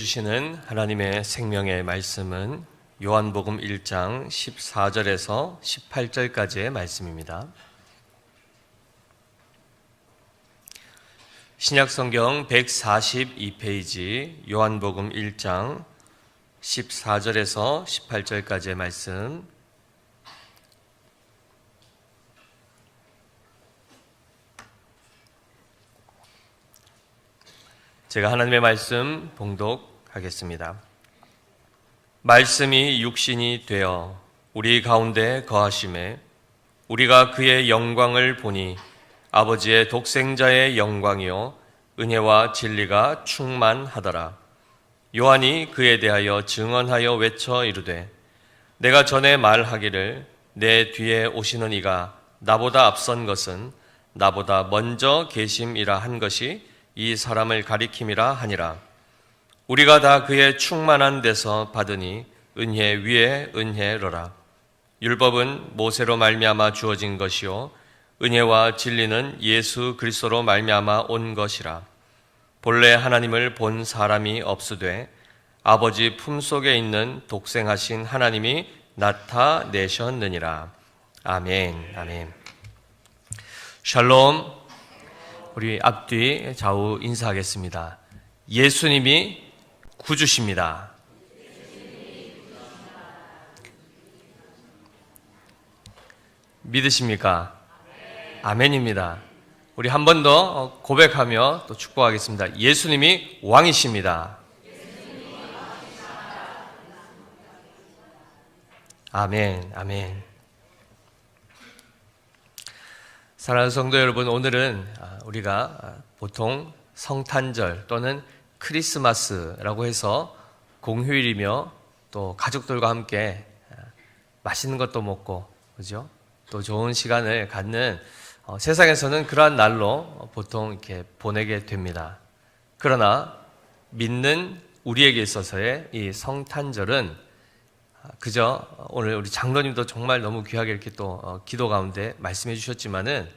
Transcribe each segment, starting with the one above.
주시는 하나님의 생명의 말씀은 요한복음 1장 14절에서 18절까지의 말씀입니다. 신약성경 142페이지 요한복음 1장 14절에서 18절까지의 말씀, 제가 하나님의 말씀 봉독하겠습니다. 말씀이 육신이 되어 우리 가운데 거하심에 우리가 그의 영광을 보니 아버지의 독생자의 영광이요 은혜와 진리가 충만하더라. 요한이 그에 대하여 증언하여 외쳐 이르되 내가 전에 말하기를 내 뒤에 오시는 이가 나보다 앞선 것은 나보다 먼저 계심이라 한 것이 이 사람을 가리킴이라 하니라. 우리가 다 그의 충만한 데서 받으니 은혜 위에 은혜로라. 율법은 모세로 말미암아 주어진 것이요 은혜와 진리는 예수 그리스도로 말미암아 온 것이라. 본래 하나님을 본 사람이 없으되 아버지 품속에 있는 독생하신 하나님이 나타내셨느니라. 아멘. 아멘. 샬롬. 우리 앞뒤 좌우 인사하겠습니다. 예수님이 구주십니다. 믿으십니까? 아멘입니다. 우리 한 번 더 고백하며 또 축복하겠습니다. 예수님이 왕이십니다. 아멘, 아멘. 사랑하는 성도 여러분, 오늘은 우리가 보통 성탄절 또는 크리스마스라고 해서 공휴일이며 또 가족들과 함께 맛있는 것도 먹고, 그죠? 또 좋은 시간을 갖는 세상에서는 그러한 날로 보통 이렇게 보내게 됩니다. 그러나 믿는 우리에게 있어서의 이 성탄절은 그저 오늘 우리 장로님도 정말 너무 귀하게 이렇게 또 기도 가운데 말씀해 주셨지만은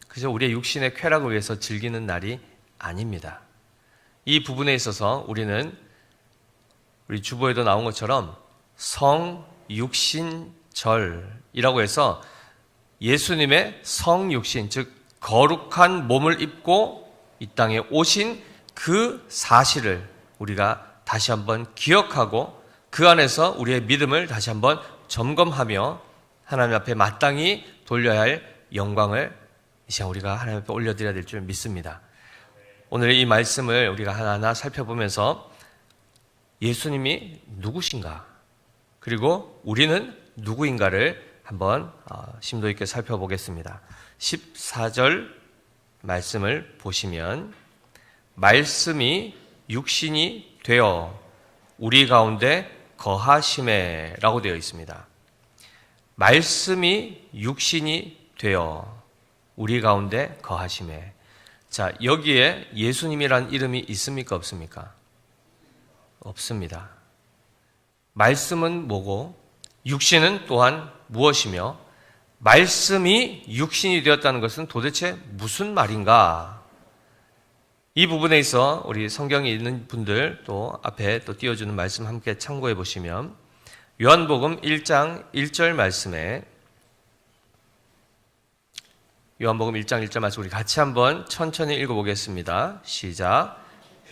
그저 우리의 육신의 쾌락을 위해서 즐기는 날이 아닙니다. 이 부분에 있어서 우리는 우리 주보에도 나온 것처럼 성육신절이라고 해서 예수님의 성육신, 즉 거룩한 몸을 입고 이 땅에 오신 그 사실을 우리가 다시 한번 기억하고 그 안에서 우리의 믿음을 다시 한번 점검하며 하나님 앞에 마땅히 돌려야 할 영광을 이 시간 우리가 하나님 앞에 올려드려야 될 줄 믿습니다. 오늘 이 말씀을 우리가 하나하나 살펴보면서 예수님이 누구신가, 그리고 우리는 누구인가를 한번 심도 있게 살펴보겠습니다. 14절 말씀을 보시면 말씀이 육신이 되어 우리 가운데 거하심에 라고 되어 있습니다. 말씀이 육신이 되어 우리 가운데 거하심에. 자, 여기에 예수님이란 이름이 있습니까? 없습니까? 없습니다. 말씀은 뭐고 육신은 또한 무엇이며 말씀이 육신이 되었다는 것은 도대체 무슨 말인가? 이 부분에 있어 우리 성경에 있는 분들 또 앞에 또 띄워주는 말씀 함께 참고해 보시면 요한복음 1장 1절 말씀에 요한복음 1장 1절 말씀 우리 같이 한번 천천히 읽어보겠습니다. 시작.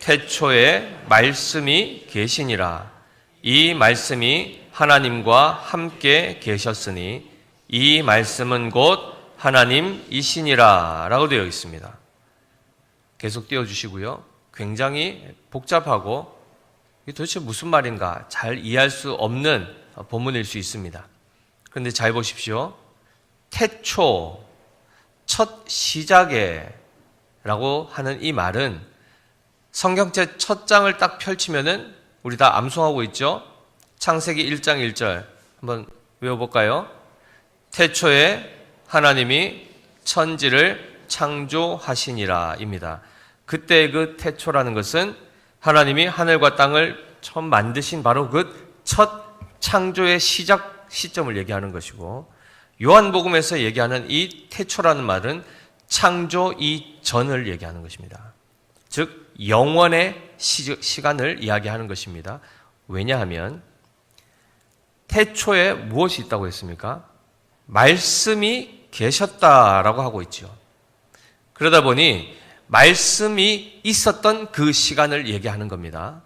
태초에 말씀이 계시니라. 이 말씀이 하나님과 함께 계셨으니 이 말씀은 곧 하나님이시니라 라고 되어 있습니다. 계속 띄워주시고요. 굉장히 복잡하고 이게 도대체 무슨 말인가 잘 이해할 수 없는 본문일 수 있습니다. 그런데 잘 보십시오. 태초, 첫 시작에 라고 하는 이 말은 성경책 첫 장을 딱 펼치면은 우리 다 암송하고 있죠. 창세기 1장 1절 한번 외워볼까요? 태초에 하나님이 천지를 창조하시니라 입니다. 그때 그 태초라는 것은 하나님이 하늘과 땅을 처음 만드신 바로 그 첫 창조의 시작 시점을 얘기하는 것이고, 요한복음에서 얘기하는 이 태초라는 말은 창조 이전을 얘기하는 것입니다. 즉 영원의 시간을 이야기하는 것입니다. 왜냐하면 태초에 무엇이 있다고 했습니까? 말씀이 계셨다라고 하고 있죠. 그러다 보니 말씀이 있었던 그 시간을 얘기하는 겁니다.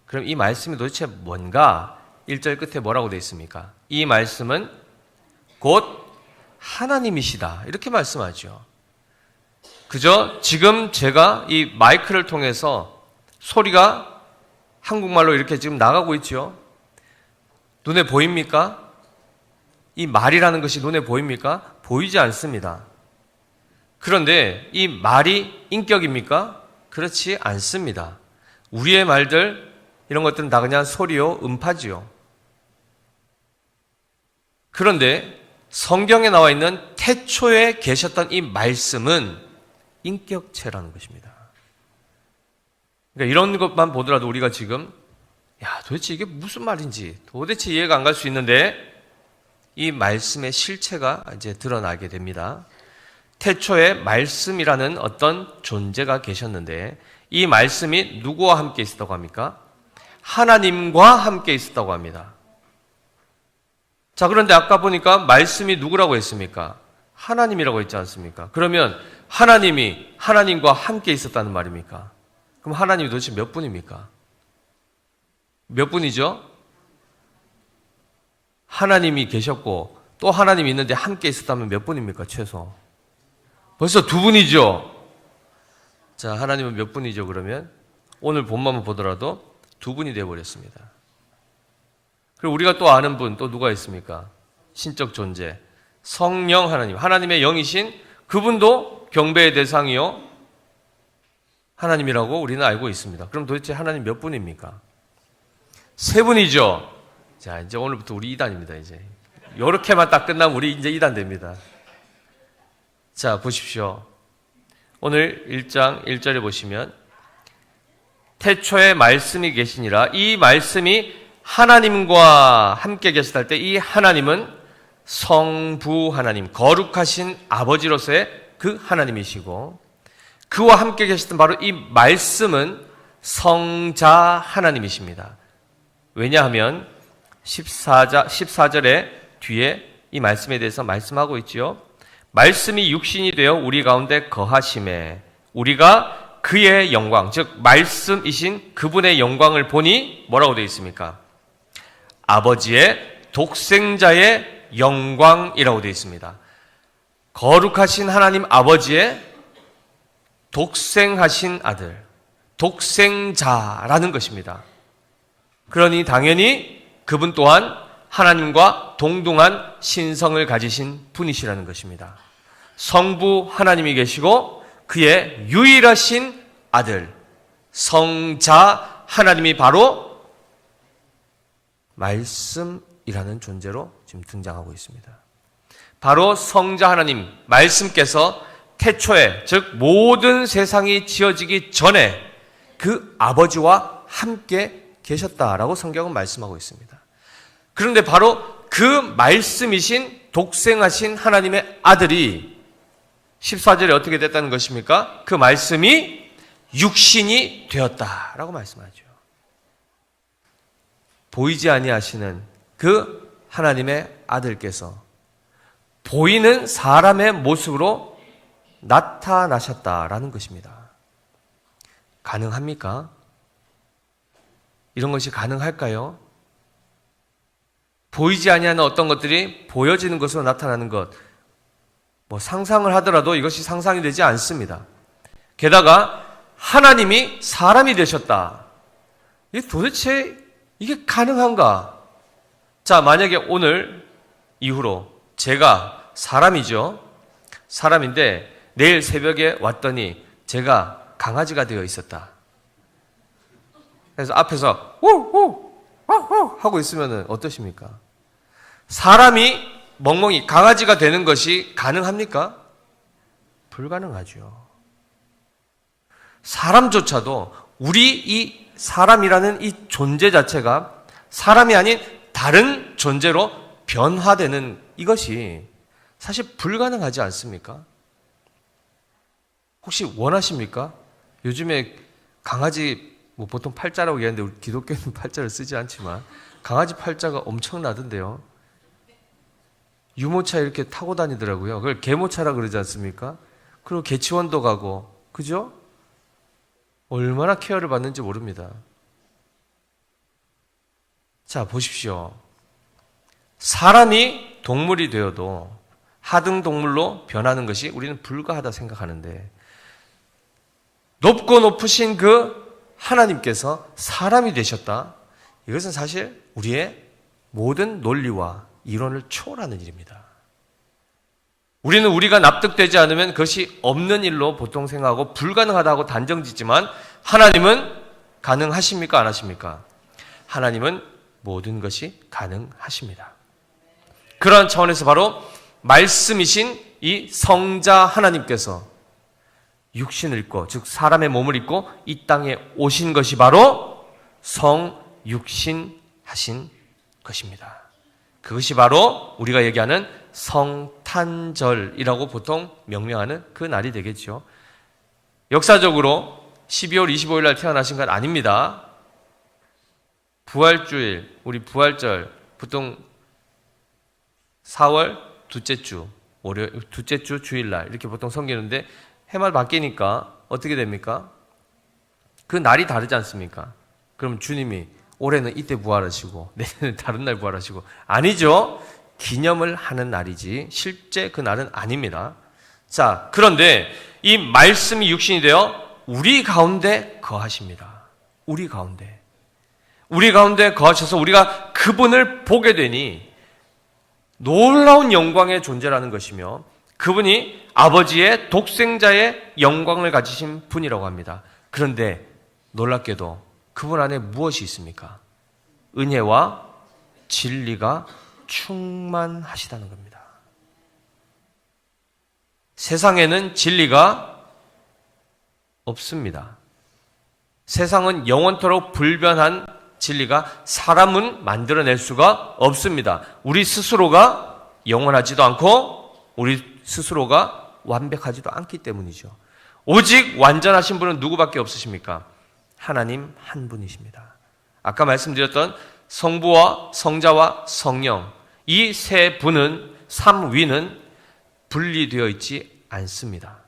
그럼 이 말씀이 도대체 뭔가? 1절 끝에 뭐라고 되어 있습니까? 이 말씀은 곧 하나님이시다. 이렇게 말씀하죠. 그죠? 지금 제가 이 마이크를 통해서 소리가 한국말로 이렇게 지금 나가고 있죠. 눈에 보입니까? 이 말이라는 것이 눈에 보입니까? 보이지 않습니다. 그런데 이 말이 인격입니까? 그렇지 않습니다. 우리의 말들, 이런 것들은 다 그냥 소리요, 음파지요. 그런데 성경에 나와 있는 태초에 계셨던 이 말씀은 인격체라는 것입니다. 그러니까 이런 것만 보더라도 우리가 지금 도대체 이게 무슨 말인지 도대체 이해가 안 갈 수 있는데 이 말씀의 실체가 이제 드러나게 됩니다. 태초에 말씀이라는 어떤 존재가 계셨는데 이 말씀이 누구와 함께 있었다고 합니까? 하나님과 함께 있었다고 합니다. 자, 그런데 아까 보니까 말씀이 누구라고 했습니까? 하나님이라고 했지 않습니까? 그러면 하나님이 하나님과 함께 있었다는 말입니까? 그럼 하나님이 도대체 몇 분입니까? 몇 분이죠? 하나님이 계셨고 또 하나님이 있는데 함께 있었다면 몇 분입니까? 최소. 벌써 두 분이죠? 자, 하나님은 몇 분이죠, 그러면? 오늘 본문만 보더라도 두 분이 되어버렸습니다. 그리고 우리가 또 아는 분, 또 누가 있습니까? 신적 존재. 성령 하나님. 하나님의 영이신 그분도 경배의 대상이요. 하나님이라고 우리는 알고 있습니다. 그럼 도대체 하나님 몇 분입니까? 세 분이죠? 자, 이제 오늘부터 우리 2단입니다, 이제. 요렇게만 딱 끝나면 우리 이제 2단 됩니다. 자, 보십시오. 오늘 1장 1절에 보시면 태초에 말씀이 계시니라. 이 말씀이 하나님과 함께 계셨을 때 이 하나님은 성부 하나님, 거룩하신 아버지로서의 그 하나님이시고 그와 함께 계셨던 바로 이 말씀은 성자 하나님이십니다. 왜냐하면 14절에 뒤에 이 말씀에 대해서 말씀하고 있지요. 말씀이 육신이 되어 우리 가운데 거하심에 우리가 그의 영광, 즉 말씀이신 그분의 영광을 보니 뭐라고 되어 있습니까? 아버지의 독생자의 영광이라고 되어 있습니다. 거룩하신 하나님 아버지의 독생하신 아들, 독생자라는 것입니다. 그러니 당연히 그분 또한 하나님과 동등한 신성을 가지신 분이시라는 것입니다. 성부 하나님이 계시고 그의 유일하신 아들, 성자 하나님이 바로 말씀이라는 존재로 지금 등장하고 있습니다. 바로 성자 하나님, 말씀께서 태초에, 즉 모든 세상이 지어지기 전에 그 아버지와 함께 계셨다라고 성경은 말씀하고 있습니다. 그런데 바로 그 말씀이신 독생하신 하나님의 아들이 14절에 어떻게 됐다는 것입니까? 그 말씀이 육신이 되었다라고 말씀하죠. 보이지 아니하시는 그 하나님의 아들께서 보이는 사람의 모습으로 나타나셨다라는 것입니다. 가능합니까? 이런 것이 가능할까요? 보이지 아니하는 어떤 것들이 보여지는 것으로 나타나는 것, 상상을 하더라도 이것이 상상이 되지 않습니다. 게다가 하나님이 사람이 되셨다. 이게 도대체 이게 가능한가? 자, 만약에 오늘 이후로 제가 사람이죠. 사람인데 내일 새벽에 왔더니 제가 강아지가 되어 있었다. 그래서 앞에서 우우 하고 있으면 어떠십니까? 사람이 멍멍이 강아지가 되는 것이 가능합니까? 불가능하죠. 사람조차도 우리 이 사람이라는 이 존재 자체가 사람이 아닌 다른 존재로 변화되는 이것이 사실 불가능하지 않습니까? 혹시 원하십니까? 요즘에 강아지 뭐 보통 팔자라고 얘기하는데 우리 기독교는 팔자를 쓰지 않지만 강아지 팔자가 엄청나던데요. 유모차 이렇게 타고 다니더라고요. 그걸 개모차라 그러지 않습니까? 그리고 개치원도 가고, 그죠? 얼마나 케어를 받는지 모릅니다. 자, 보십시오. 사람이 동물이 되어도 하등 동물로 변하는 것이 우리는 불가하다 생각하는데, 높고 높으신 그 하나님께서 사람이 되셨다. 이것은 사실 우리의 모든 논리와 이론을 초월하는 일입니다. 우리는 우리가 납득되지 않으면 그것이 없는 일로 보통 생각하고 불가능하다고 단정짓지만 하나님은 가능하십니까? 안 하십니까? 하나님은 모든 것이 가능하십니다. 그러한 차원에서 바로 말씀이신 이 성자 하나님께서 육신을 입고, 즉 사람의 몸을 입고 이 땅에 오신 것이 바로 성육신하신 것입니다. 그것이 바로 우리가 얘기하는 성탄절이라고 보통 명명하는 그 날이 되겠죠. 역사적으로 12월 25일 날 태어나신 건 아닙니다. 부활주일, 우리 부활절, 보통 4월 둘째 주, 월요일, 둘째 주 주일날 이렇게 보통 섬기는데 해마다 바뀌니까 어떻게 됩니까? 그 날이 다르지 않습니까? 그럼 주님이 올해는 이때 부활하시고 내년에 다른 날 부활하시고, 아니죠. 기념을 하는 날이지 실제 그 날은 아닙니다. 자, 그런데 이 말씀이 육신이 되어 우리 가운데 거하십니다. 우리 가운데 거하셔서 우리가 그분을 보게 되니 놀라운 영광의 존재라는 것이며, 그분이 아버지의 독생자의 영광을 가지신 분이라고 합니다. 그런데 놀랍게도 그분 안에 무엇이 있습니까? 은혜와 진리가 충만하시다는 겁니다. 세상에는 진리가 없습니다. 세상은 영원토록 불변한 진리가 사람은 만들어낼 수가 없습니다. 우리 스스로가 영원하지도 않고 우리 스스로가 완벽하지도 않기 때문이죠. 오직 완전하신 분은 누구밖에 없으십니까? 하나님 한 분이십니다. 아까 말씀드렸던 성부와 성자와 성령, 이 세 분은, 삼위는 분리되어 있지 않습니다.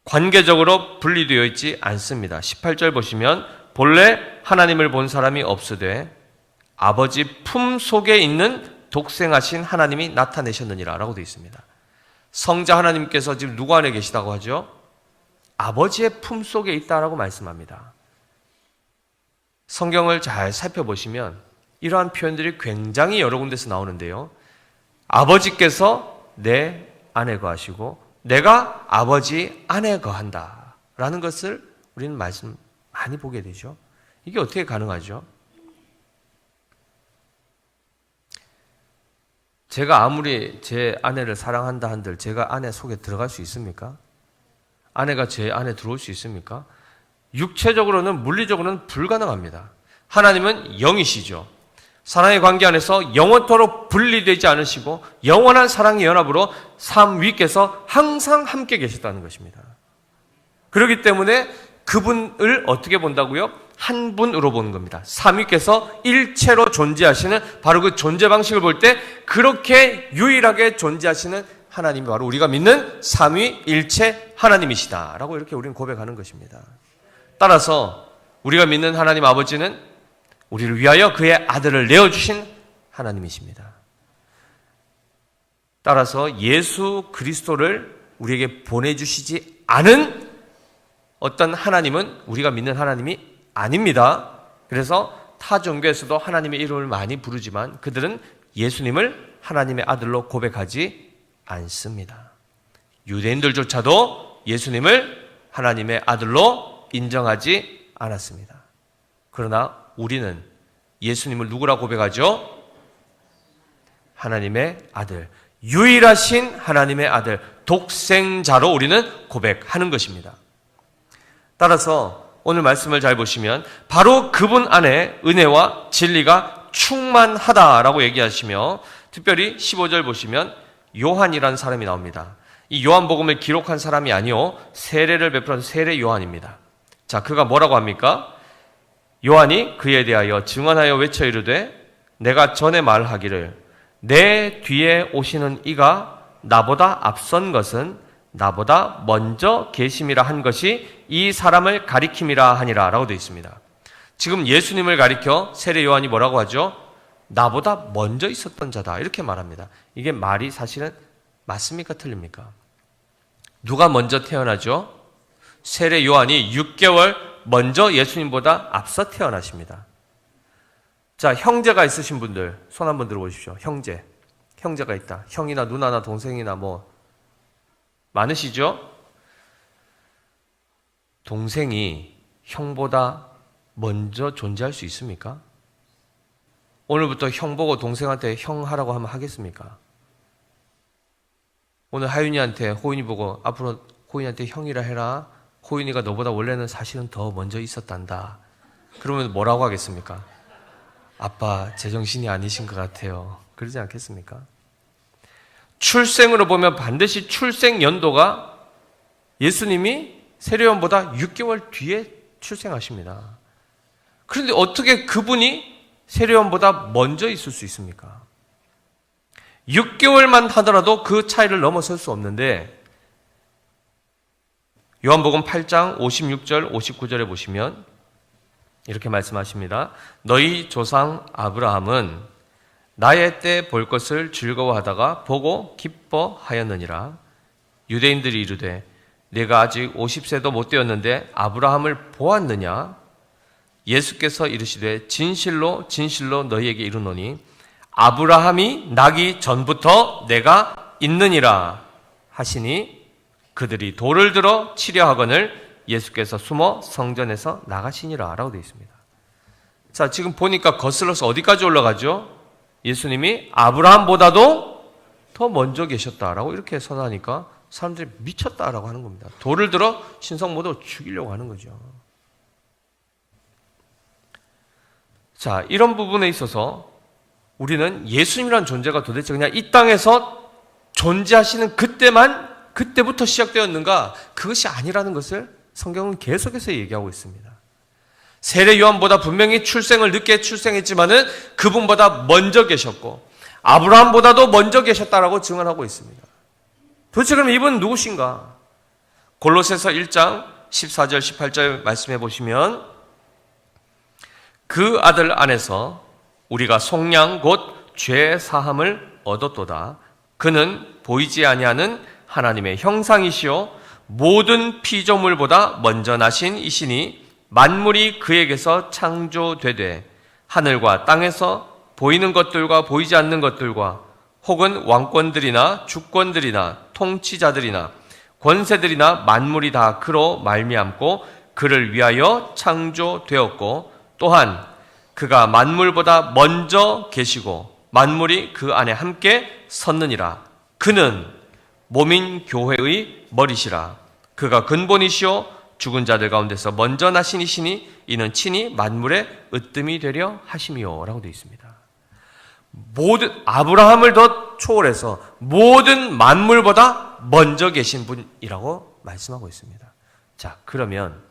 관계적으로 분리되어 있지 않습니다. 18절 보시면 본래 하나님을 본 사람이 없으되 아버지 품 속에 있는 독생하신 하나님이 나타내셨느니라 라고 되어 있습니다. 성자 하나님께서 지금 누구 안에 계시다고 하죠? 아버지의 품 속에 있다라고 말씀합니다. 성경을 잘 살펴보시면 이러한 표현들이 굉장히 여러 군데서 나오는데요. 아버지께서 내 안에 거하시고 내가 아버지 안에 거한다 라는 것을 우리는 말씀 많이 보게 되죠. 이게 어떻게 가능하죠? 제가 아무리 제 아내를 사랑한다 한들 제가 아내 속에 들어갈 수 있습니까? 아내가 제 안에 들어올 수 있습니까? 육체적으로는, 물리적으로는 불가능합니다. 하나님은 영이시죠. 사랑의 관계 안에서 영원토록 분리되지 않으시고 영원한 사랑의 연합으로 삼위께서 항상 함께 계셨다는 것입니다. 그렇기 때문에 그분을 어떻게 본다고요? 한 분으로 보는 겁니다. 삼위께서 일체로 존재하시는 바로 그 존재 방식을 볼 때 그렇게 유일하게 존재하시는 하나님이 바로 우리가 믿는 삼위일체 하나님이시다라고 이렇게 우리는 고백하는 것입니다. 따라서 우리가 믿는 하나님 아버지는 우리를 위하여 그의 아들을 내어주신 하나님이십니다. 따라서 예수 그리스도를 우리에게 보내주시지 않은 어떤 하나님은 우리가 믿는 하나님이 아닙니다. 그래서 타 종교에서도 하나님의 이름을 많이 부르지만 그들은 예수님을 하나님의 아들로 고백하지 않습니다. 유대인들조차도 예수님을 하나님의 아들로 인정하지 않았습니다. 그러나 우리는 예수님을 누구라 고백하죠? 하나님의 아들, 유일하신 하나님의 아들, 독생자로 우리는 고백하는 것입니다. 따라서 오늘 말씀을 잘 보시면 바로 그분 안에 은혜와 진리가 충만하다라고 얘기하시며, 특별히 15절 보시면 요한이라는 사람이 나옵니다. 이 요한복음을 기록한 사람이 아니요 세례를 베풀은 세례 요한입니다. 자, 그가 뭐라고 합니까? 요한이 그에 대하여 증언하여 외쳐 이르되 내가 전에 말하기를 내 뒤에 오시는 이가 나보다 앞선 것은 나보다 먼저 계심이라 한 것이 이 사람을 가리킴이라 하니라 라고 되어 있습니다. 지금 예수님을 가리켜 세례 요한이 뭐라고 하죠? 나보다 먼저 있었던 자다 이렇게 말합니다. 이게 말이 사실은 맞습니까? 틀립니까? 누가 먼저 태어나죠? 세례 요한이 6개월 먼저 예수님보다 앞서 태어나십니다. 자, 형제가 있으신 분들 손 한번 들어보십시오. 형제가 있다. 형이나 누나나 동생이나 뭐 많으시죠? 동생이 형보다 먼저 존재할 수 있습니까? 오늘부터 형 보고 동생한테 형 하라고 하면 하겠습니까? 오늘 하윤이한테 호윤이 보고 앞으로 호윤이한테 형이라 해라. 호윤이가 너보다 원래는 사실은 더 먼저 있었단다. 그러면 뭐라고 하겠습니까? 아빠 제정신이 아니신 것 같아요. 그러지 않겠습니까? 출생으로 보면 반드시 출생 연도가 예수님이 세례요한보다 6개월 뒤에 출생하십니다. 그런데 어떻게 그분이 세례요한보다 먼저 있을 수 있습니까? 6개월만 하더라도 그 차이를 넘어설 수 없는데 요한복음 8장 56절 59절에 보시면 이렇게 말씀하십니다. 너희 조상 아브라함은 나의 때 볼 것을 즐거워하다가 보고 기뻐하였느니라. 유대인들이 이르되 내가 아직 50세도 못 되었는데 아브라함을 보았느냐? 예수께서 이르시되 진실로 진실로 너희에게 이르노니 아브라함이 나기 전부터 내가 있느니라 하시니 그들이 돌을 들어 치려 하거늘 예수께서 숨어 성전에서 나가시니라 라고 되어 있습니다. 자, 지금 보니까 거슬러서 어디까지 올라가죠? 예수님이 아브라함보다도 더 먼저 계셨다라고 이렇게 선언하니까 사람들이 미쳤다라고 하는 겁니다. 돌을 들어 신성모독을 죽이려고 하는 거죠. 자, 이런 부분에 있어서 우리는 예수님이라는 존재가 도대체 그냥 이 땅에서 존재하시는 그때부터 시작되었는가? 그것이 아니라는 것을 성경은 계속해서 얘기하고 있습니다. 세례 요한보다 분명히 출생을 늦게 출생했지만은 그분보다 먼저 계셨고 아브라함보다도 먼저 계셨다라고 증언하고 있습니다. 도대체 그럼 이분은 누구신가? 골로새서 1장 14절 18절 말씀해 보시면 그 아들 안에서 우리가 속량 곧 죄 사함을 얻었도다. 그는 보이지 아니하는 하나님의 형상이시요 모든 피조물보다 먼저 나신 이시니 만물이 그에게서 창조되되 하늘과 땅에서 보이는 것들과 보이지 않는 것들과 혹은 왕권들이나 주권들이나 통치자들이나 권세들이나 만물이 다 그로 말미암고 그를 위하여 창조되었고 또한 그가 만물보다 먼저 계시고 만물이 그 안에 함께 섰느니라. 그는 몸인 교회의 머리시라. 그가 근본이시오 죽은 자들 가운데서 먼저 나신 이시니 이는 친히 만물의 으뜸이 되려 하심이요 라고 되어 있습니다. 모든 아브라함을 더 초월해서 모든 만물보다 먼저 계신 분이라고 말씀하고 있습니다. 자, 그러면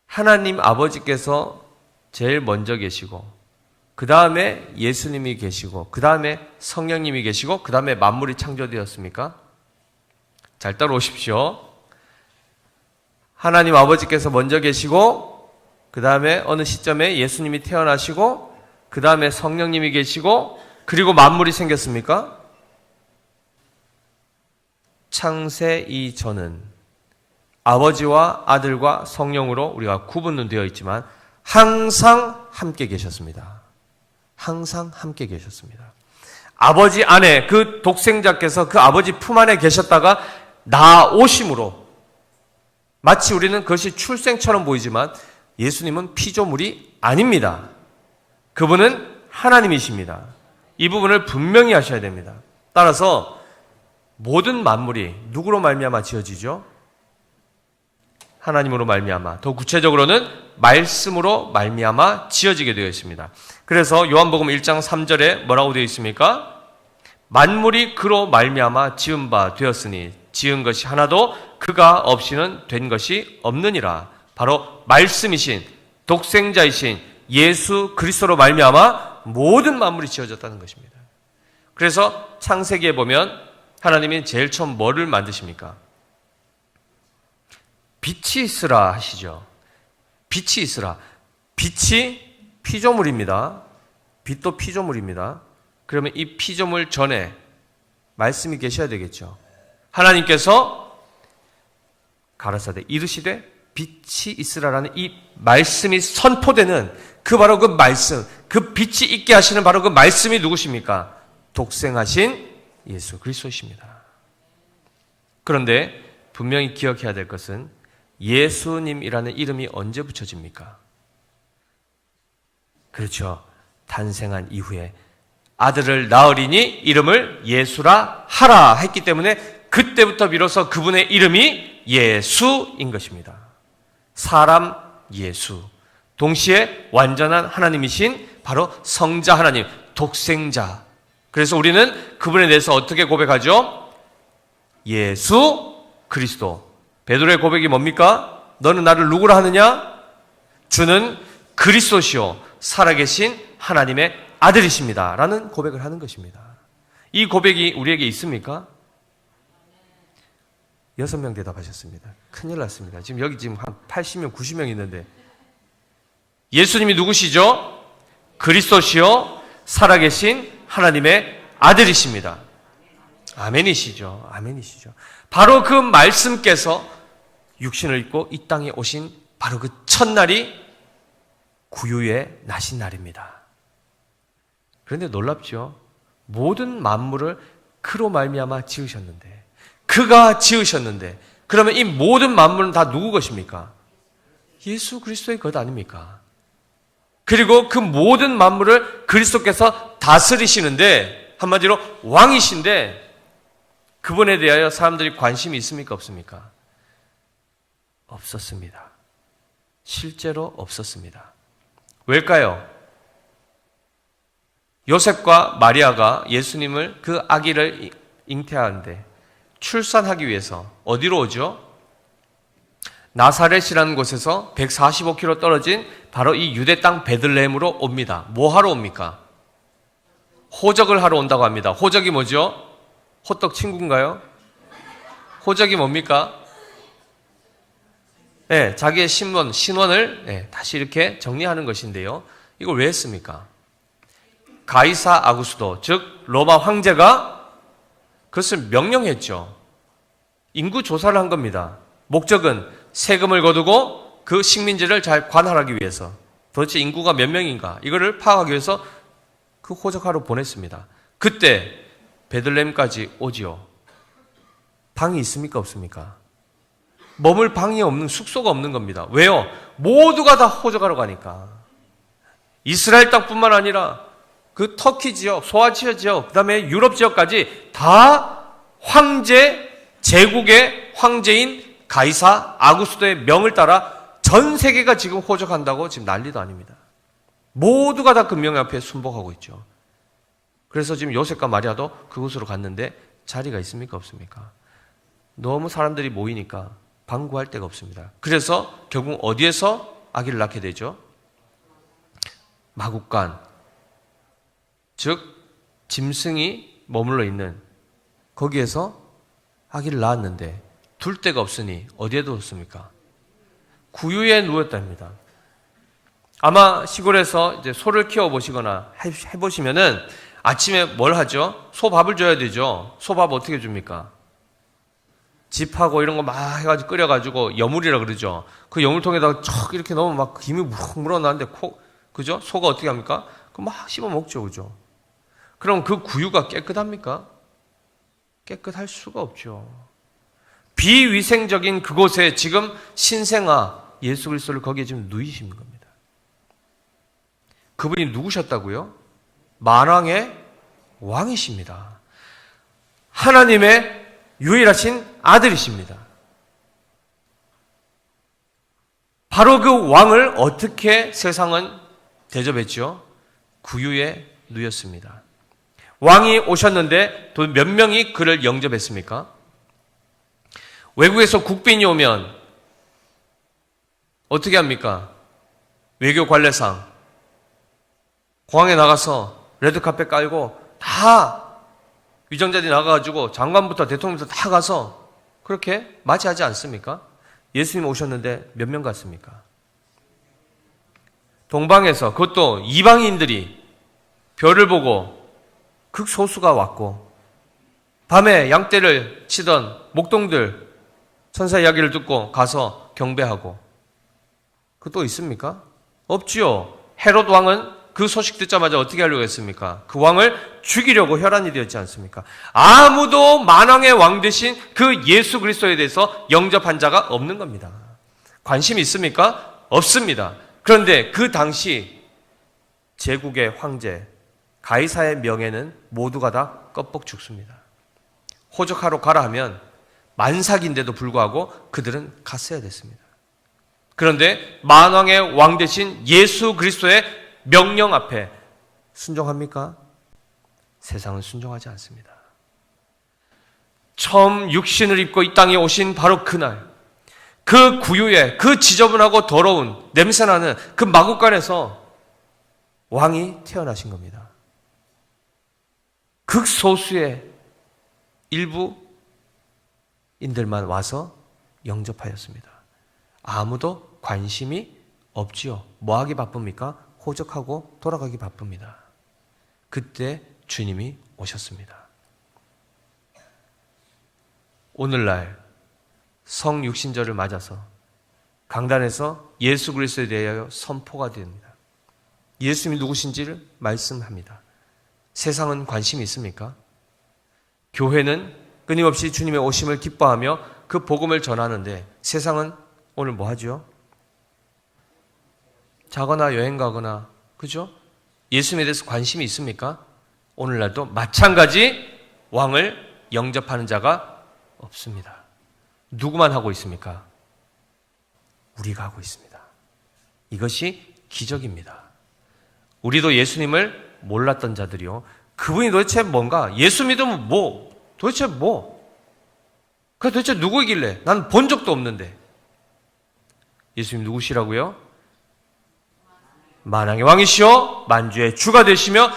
하나님 아버지께서 제일 먼저 계시고 그 다음에 예수님이 계시고 그 다음에 성령님이 계시고 그 다음에 만물이 창조되었습니까? 잘 따라오십시오. 하나님 아버지께서 먼저 계시고 그 다음에 어느 시점에 예수님이 태어나시고 그 다음에 성령님이 계시고 그리고 만물이 생겼습니까? 창세 이전은 아버지와 아들과 성령으로 우리가 구분은 되어 있지만 항상 함께 계셨습니다. 항상 함께 계셨습니다. 아버지 안에 그 독생자께서 그 아버지 품 안에 계셨다가 나오심으로 마치 우리는 그것이 출생처럼 보이지만 예수님은 피조물이 아닙니다. 그분은 하나님이십니다. 이 부분을 분명히 하셔야 됩니다. 따라서 모든 만물이 누구로 말미암아 지어지죠? 하나님으로 말미암아, 더 구체적으로는 말씀으로 말미암아 지어지게 되어 있습니다. 그래서 요한복음 1장 3절에 뭐라고 되어 있습니까? 만물이 그로 말미암아 지은 바 되었으니 지은 것이 하나도 그가 없이는 된 것이 없느니라. 바로 말씀이신 독생자이신 예수 그리스도로 말미암아 모든 만물이 지어졌다는 것입니다. 그래서 창세기에 보면 하나님이 제일 처음 뭐를 만드십니까? 빛이 있으라 하시죠. 빛이 있으라. 빛이 피조물입니다. 빛도 피조물입니다. 그러면 이 피조물 전에 말씀이 계셔야 되겠죠. 하나님께서 가라사대 이르시되 빛이 있으라라는 이 말씀이 선포되는 그 바로 그 말씀, 그 빛이 있게 하시는 바로 그 말씀이 누구십니까? 독생하신 예수 그리스도십니다. 그런데 분명히 기억해야 될 것은 예수님이라는 이름이 언제 붙여집니까? 그렇죠. 탄생한 이후에 아들을 낳으리니 이름을 예수라 하라 했기 때문에 그때부터 비로소 그분의 이름이 예수인 것입니다. 사람 예수, 동시에 완전한 하나님이신 바로 성자 하나님, 독생자. 그래서 우리는 그분에 대해서 어떻게 고백하죠? 예수 그리스도. 베드로의 고백이 뭡니까? 너는 나를 누구라 하느냐? 주는 그리스도시요 살아계신 하나님의 아들이십니다 라는 고백을 하는 것입니다. 이 고백이 우리에게 있습니까? 6명 대답하셨습니다. 큰일 났습니다. 여기 한 80명, 90명 있는데 예수님이 누구시죠? 그리스도시요 살아계신 하나님의 아들이십니다. 아멘이시죠. 아멘이시죠. 바로 그 말씀께서 육신을 입고 이 땅에 오신 바로 그 첫날이 구유의 나신 날입니다. 그런데 놀랍죠? 모든 만물을 그로 말미암아 지으셨는데, 그가 지으셨는데, 그러면 이 모든 만물은 다 누구 것입니까? 예수 그리스도의 것 아닙니까? 그리고 그 모든 만물을 그리스도께서 다스리시는데, 한마디로 왕이신데, 그분에 대하여 사람들이 관심이 있습니까? 없습니까? 없었습니다. 실제로 없었습니다. 왜일까요? 요셉과 마리아가 예수님을 그 아기를 잉태하는데 출산하기 위해서 어디로 오죠? 나사렛이라는 곳에서 145km 떨어진 바로 이 유대 땅 베들레헴으로 옵니다. 뭐 하러 옵니까? 호적을 하러 온다고 합니다. 호적이 뭐죠? 호떡 친구인가요? 호적이 뭡니까? 네, 자기의 신원을 다시 이렇게 정리하는 것인데요. 이걸 왜 했습니까? 가이사 아구스도, 즉 로마 황제가 그것을 명령했죠. 인구 조사를 한 겁니다. 목적은 세금을 거두고 그 식민지를 잘 관할하기 위해서, 도대체 인구가 몇 명인가 이거를 파악하기 위해서 그 호적하러 보냈습니다. 그때 베들레헴까지 오지요. 방이 있습니까? 없습니까? 머물 방이 없는, 숙소가 없는 겁니다. 왜요? 모두가 다 호적하러 가니까. 이스라엘 땅뿐만 아니라 그 터키 지역, 소아시아 지역, 그 다음에 유럽 지역까지 다 황제, 제국의 황제인 가이사 아구스도의 명을 따라 전 세계가 지금 호적한다고 지금 난리도 아닙니다. 모두가 다 그 명 앞에 순복하고 있죠. 그래서 지금 요셉과 마리아도 그곳으로 갔는데 자리가 있습니까? 없습니까? 너무 사람들이 모이니까 방구할 데가 없습니다. 그래서 결국 어디에서 아기를 낳게 되죠? 마국간, 즉 짐승이 머물러 있는 거기에서 아기를 낳았는데 둘 데가 없으니 어디에 뒀습니까? 구유에 누웠답니다. 아마 시골에서 이제 소를 키워보시거나 해보시면은 아침에 뭘 하죠? 소밥을 줘야 되죠. 소밥 어떻게 줍니까? 짚하고 이런 거 막 해가지고 끓여가지고 여물이라 그러죠. 그 여물통에다가 척 이렇게 넣으면 막 김이 묵 물어나는데 그죠? 소가 어떻게 합니까? 그 막 씹어 먹죠, 그죠? 그럼 그 구유가 깨끗합니까? 깨끗할 수가 없죠. 비위생적인 그곳에 지금 신생아 예수 그리스도를 거기에 지금 누이시는 겁니다. 그분이 누구셨다고요? 만왕의 왕이십니다. 하나님의 유일하신 아들이십니다. 바로 그 왕을 어떻게 세상은 대접했죠? 구유에 누였습니다. 왕이 오셨는데 또 몇 명이 그를 영접했습니까? 외국에서 국빈이 오면 어떻게 합니까? 외교 관례상 공항에 나가서 레드카펫 깔고 다 위정자들이 나가가지고 장관부터 대통령부터 다 가서 그렇게 맞이하지 않습니까? 예수님 오셨는데 몇 명 갔습니까? 동방에서 그것도 이방인들이 별을 보고 극소수가 왔고 밤에 양떼를 치던 목동들 천사 이야기를 듣고 가서 경배하고 그거 또 있습니까? 없지요. 헤롯 왕은 그 소식 듣자마자 어떻게 하려고 했습니까? 그 왕을 죽이려고 혈안이 되었지 않습니까? 아무도 만왕의 왕 되신 그 예수 그리스도에 대해서 영접한 자가 없는 겁니다. 관심이 있습니까? 없습니다. 그런데 그 당시 제국의 황제 가이사의 명예는 모두가 다 껍벅 죽습니다. 호적하러 가라 하면 만삭인데도 불구하고 그들은 갔어야 됐습니다. 그런데 만왕의 왕 되신 예수 그리스도의 명령 앞에 순종합니까? 세상은 순종하지 않습니다. 처음 육신을 입고 이 땅에 오신 바로 그날, 그 구유에 그 지저분하고 더러운 냄새나는 그 마구간에서 왕이 태어나신 겁니다. 극소수의 일부인들만 와서 영접하였습니다. 아무도 관심이 없지요. 뭐 하기 바쁩니까? 호적하고 돌아가기 바쁩니다. 그때 주님이 오셨습니다. 오늘날 성육신절을 맞아서 강단에서 예수 그리스도에 대하여 선포가 됩니다. 예수님이 누구신지를 말씀합니다. 세상은 관심이 있습니까? 교회는 끊임없이 주님의 오심을 기뻐하며 그 복음을 전하는데 세상은 오늘 뭐 하죠? 자거나 여행 가거나, 그죠? 예수님에 대해서 관심이 있습니까? 오늘날도 마찬가지 왕을 영접하는 자가 없습니다. 누구만 하고 있습니까? 우리가 하고 있습니다. 이것이 기적입니다. 우리도 예수님을 몰랐던 자들이요. 그분이 도대체 뭔가, 예수 믿으면 뭐, 도대체 뭐, 그 도대체 누구이길래? 난 본 적도 없는데. 예수님 누구시라고요? 만왕의 왕이시요 만주의 주가 되시며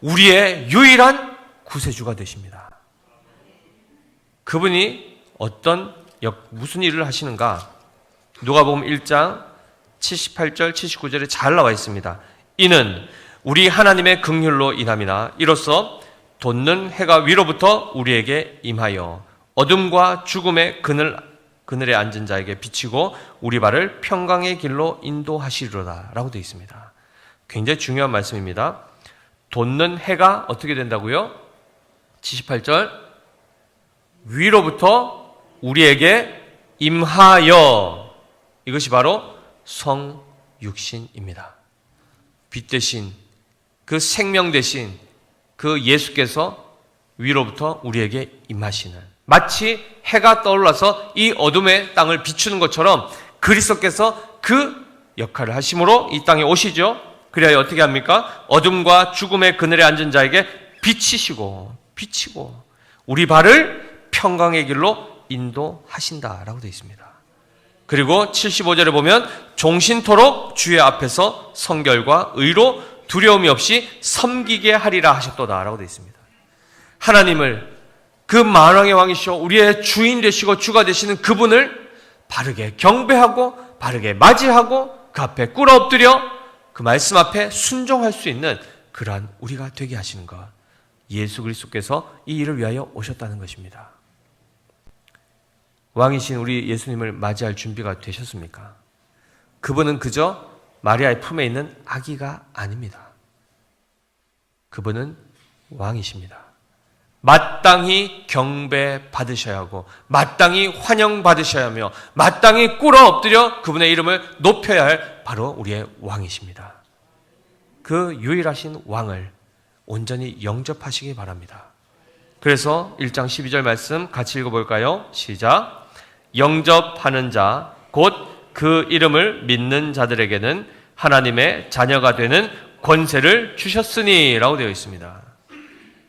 우리의 유일한 구세주가 되십니다. 그분이 무슨 일을 하시는가? 누가복음 1장 78절 79절에 잘 나와 있습니다. 이는 우리 하나님의 긍휼로 인함이나 이로써 돋는 해가 위로부터 우리에게 임하여 어둠과 죽음의 그늘에 앉은 자에게 비치고 우리 발을 평강의 길로 인도하시리로다 라고 되어 있습니다. 굉장히 중요한 말씀입니다. 돋는 해가 어떻게 된다고요? 78절 위로부터 우리에게 임하여, 이것이 바로 성육신입니다. 빛 대신 그 생명 대신 그 예수께서 위로부터 우리에게 임하시는, 마치 해가 떠올라서 이 어둠의 땅을 비추는 것처럼 그리스도께서 그 역할을 하심으로 이 땅에 오시죠. 그래야 어떻게 합니까? 어둠과 죽음의 그늘에 앉은 자에게 비치시고 우리 발을 평강의 길로 인도하신다라고 되어 있습니다. 그리고 75절에 보면 종신토록 주의 앞에서 성결과 의로 두려움이 없이 섬기게 하리라 하셨도다 라고 되어 있습니다. 하나님을, 그 만왕의 왕이시오 우리의 주인 되시고 주가 되시는 그분을 바르게 경배하고 바르게 맞이하고 그 앞에 꿇어 엎드려 그 말씀 앞에 순종할 수 있는 그러한 우리가 되게 하시는 것, 예수 그리스도께서 이 일을 위하여 오셨다는 것입니다. 왕이신 우리 예수님을 맞이할 준비가 되셨습니까? 그분은 그저 마리아의 품에 있는 아기가 아닙니다. 그분은 왕이십니다. 마땅히 경배받으셔야 하고 마땅히 환영받으셔야 하며 마땅히 꿇어 엎드려 그분의 이름을 높여야 할 바로 우리의 왕이십니다. 그 유일하신 왕을 온전히 영접하시기 바랍니다. 그래서 1장 12절 말씀 같이 읽어볼까요? 시작. 영접하는 자, 곧 그 이름을 믿는 자들에게는 하나님의 자녀가 되는 권세를 주셨으니 라고 되어 있습니다.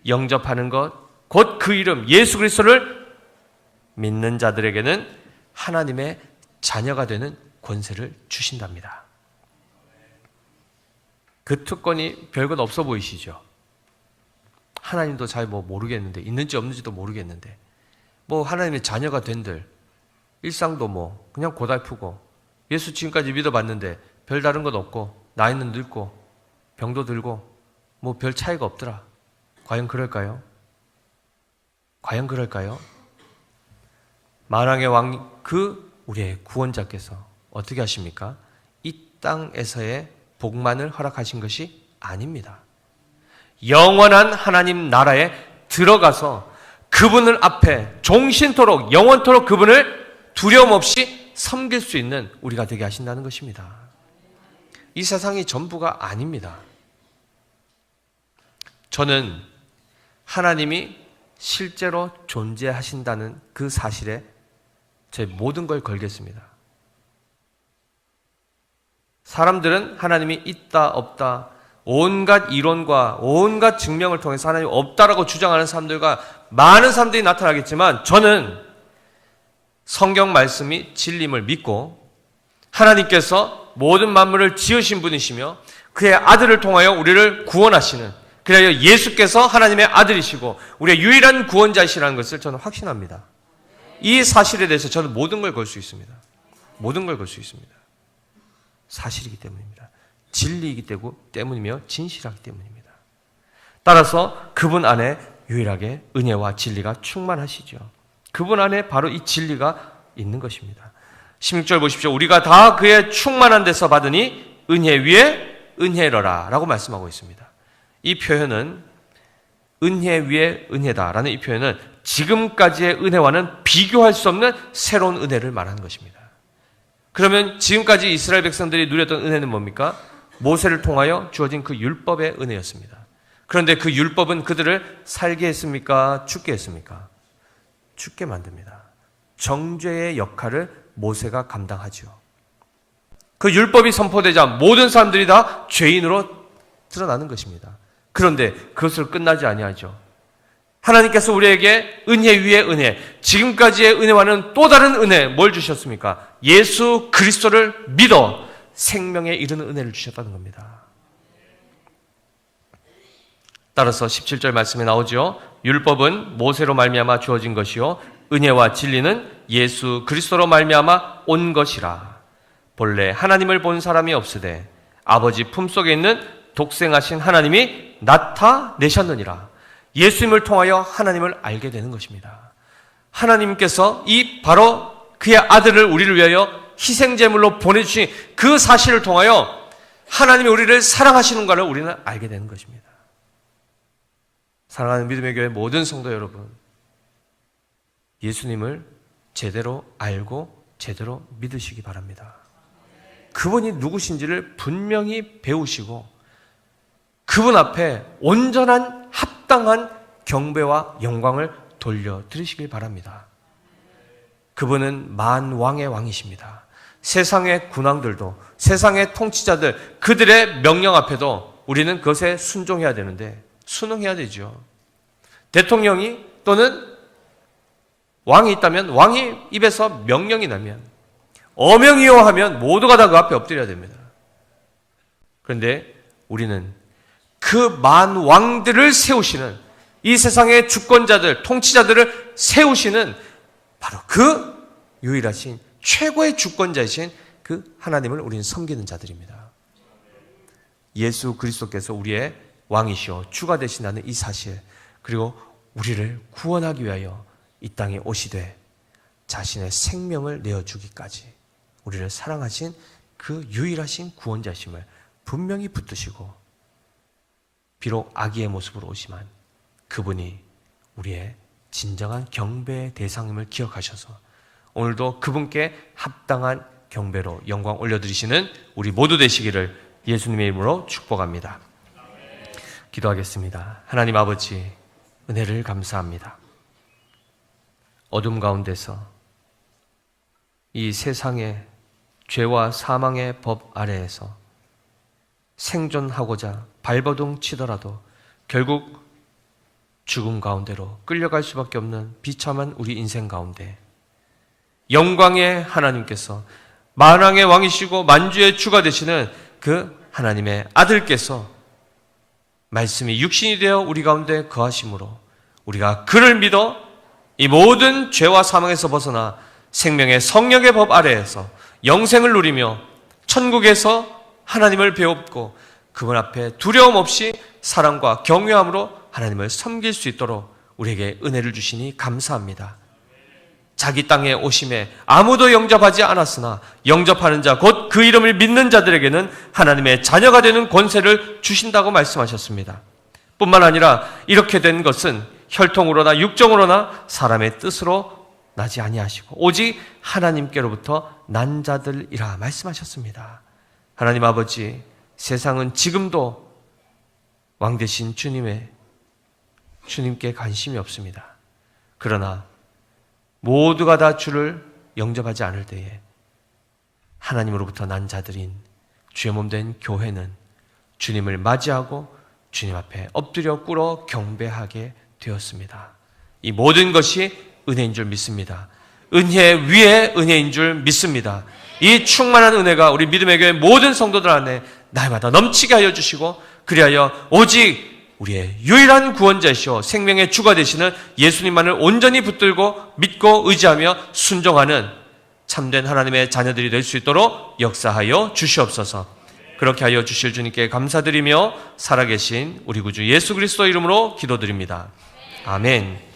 영접하는 것, 곧 그 이름 예수 그리스도를 믿는 자들에게는 하나님의 자녀가 되는 권세를 주신답니다. 그 특권이 별것 없어 보이시죠? 하나님도 잘 모르겠는데, 있는지 없는지도 모르겠는데, 하나님의 자녀가 된들, 일상도 그냥 고달프고, 예수 지금까지 믿어봤는데, 별 다른 것 없고, 나이는 늙고, 병도 들고, 별 차이가 없더라. 과연 그럴까요? 과연 그럴까요? 만왕의 왕, 우리의 구원자께서 어떻게 하십니까? 이 땅에서의 복만을 허락하신 것이 아닙니다. 영원한 하나님 나라에 들어가서 그분을 앞에 종신토록 영원토록 그분을 두려움 없이 섬길 수 있는 우리가 되게 하신다는 것입니다. 이 세상이 전부가 아닙니다. 저는 하나님이 실제로 존재하신다는 그 사실에 제 모든 걸 걸겠습니다. 사람들은 하나님이 있다 없다 온갖 이론과 온갖 증명을 통해서 하나님이 없다라고 주장하는 사람들과 많은 사람들이 나타나겠지만, 저는 성경 말씀이 진리임을 믿고 하나님께서 모든 만물을 지으신 분이시며 그의 아들을 통하여 우리를 구원하시는, 그래야 예수께서 하나님의 아들이시고 우리의 유일한 구원자이시라는 것을 저는 확신합니다. 이 사실에 대해서 저는 모든 걸 걸 수 있습니다. 모든 걸 걸 수 있습니다. 사실이기 때문입니다. 진리이기 때문이며 진실하기 때문입니다. 따라서 그분 안에 유일하게 은혜와 진리가 충만하시죠. 그분 안에 바로 이 진리가 있는 것입니다. 16절 보십시오. 우리가 다 그의 충만한 데서 받으니 은혜 위에 은혜러라 라고 말씀하고 있습니다. 이 표현은 은혜 위에 은혜다라는 이 표현은 지금까지의 은혜와는 비교할 수 없는 새로운 은혜를 말하는 것입니다. 그러면 지금까지 이스라엘 백성들이 누렸던 은혜는 뭡니까? 모세를 통하여 주어진 그 율법의 은혜였습니다. 그런데 그 율법은 그들을 살게 했습니까? 죽게 했습니까? 죽게 만듭니다. 정죄의 역할을 모세가 감당하죠. 그 율법이 선포되자 모든 사람들이 다 죄인으로 드러나는 것입니다. 그런데 그것으로 끝나지 아니하죠. 하나님께서 우리에게 은혜 위에 은혜, 지금까지의 은혜와는 또 다른 은혜, 뭘 주셨습니까? 예수 그리스도를 믿어 생명에 이르는 은혜를 주셨다는 겁니다. 따라서 17절 말씀에 나오죠. 율법은 모세로 말미암아 주어진 것이요 은혜와 진리는 예수 그리스도로 말미암아 온 것이라. 본래 하나님을 본 사람이 없으되 아버지 품속에 있는 독생하신 하나님이 나타내셨느니라. 예수님을 통하여 하나님을 알게 되는 것입니다. 하나님께서 바로 그의 아들을 우리를 위하여 희생제물로 보내주신 그 사실을 통하여 하나님이 우리를 사랑하시는가를 우리는 알게 되는 것입니다. 사랑하는 믿음의 교회 모든 성도 여러분, 예수님을 제대로 알고 제대로 믿으시기 바랍니다. 그분이 누구신지를 분명히 배우시고 그분 앞에 온전한 합당한 경배와 영광을 돌려드리시길 바랍니다. 그분은 만왕의 왕이십니다. 세상의 군왕들도, 세상의 통치자들, 그들의 명령 앞에도 우리는 그것에 순종해야 되는데 순응해야 되죠. 대통령이 또는 왕이 있다면 왕이 입에서 명령이 나면 어명이요 하면 모두가 다 그 앞에 엎드려야 됩니다. 그런데 우리는 그 만왕들을 세우시는, 이 세상의 주권자들, 통치자들을 세우시는 바로 그 유일하신 최고의 주권자이신 그 하나님을 우리는 섬기는 자들입니다. 예수 그리스도께서 우리의 왕이시오 주가 되신다는 이 사실, 그리고 우리를 구원하기 위하여 이 땅에 오시되 자신의 생명을 내어주기까지 우리를 사랑하신 그 유일하신 구원자심을 분명히 붙드시고, 비록 아기의 모습으로 오시만 그분이 우리의 진정한 경배의 대상임을 기억하셔서 오늘도 그분께 합당한 경배로 영광 올려드리시는 우리 모두 되시기를 예수님의 이름으로 축복합니다. 기도하겠습니다. 하나님 아버지, 은혜를 감사합니다. 어둠 가운데서 이 세상의 죄와 사망의 법 아래에서 생존하고자 발버둥 치더라도 결국 죽음 가운데로 끌려갈 수밖에 없는 비참한 우리 인생 가운데 영광의 하나님께서, 만왕의 왕이시고 만주의 주가 되시는 그 하나님의 아들께서 말씀이 육신이 되어 우리 가운데 거하심으로 우리가 그를 믿어 이 모든 죄와 사망에서 벗어나 생명의 성령의 법 아래에서 영생을 누리며 천국에서 하나님을 배웁고 그분 앞에 두려움 없이 사랑과 경외함으로 하나님을 섬길 수 있도록 우리에게 은혜를 주시니 감사합니다. 자기 땅에 오심에 아무도 영접하지 않았으나 영접하는 자 곧 그 이름을 믿는 자들에게는 하나님의 자녀가 되는 권세를 주신다고 말씀하셨습니다. 뿐만 아니라 이렇게 된 것은 혈통으로나 육정으로나 사람의 뜻으로 나지 아니하시고 오직 하나님께로부터 난 자들이라 말씀하셨습니다. 하나님 아버지, 세상은 지금도 왕 되신 주님께 관심이 없습니다. 그러나 모두가 다 주를 영접하지 않을 때에 하나님으로부터 난 자들인 주의 몸된 교회는 주님을 맞이하고 주님 앞에 엎드려 꿇어 경배하게 되었습니다. 이 모든 것이 은혜인 줄 믿습니다. 은혜 위에 은혜인 줄 믿습니다. 이 충만한 은혜가 우리 믿음의 교회 모든 성도들 안에 날마다 넘치게 하여 주시고 그리하여 오직 우리의 유일한 구원자이시오 생명의 주가 되시는 예수님만을 온전히 붙들고 믿고 의지하며 순종하는 참된 하나님의 자녀들이 될 수 있도록 역사하여 주시옵소서. 그렇게 하여 주실 주님께 감사드리며 살아계신 우리 구주 예수 그리스도 이름으로 기도드립니다. 아멘.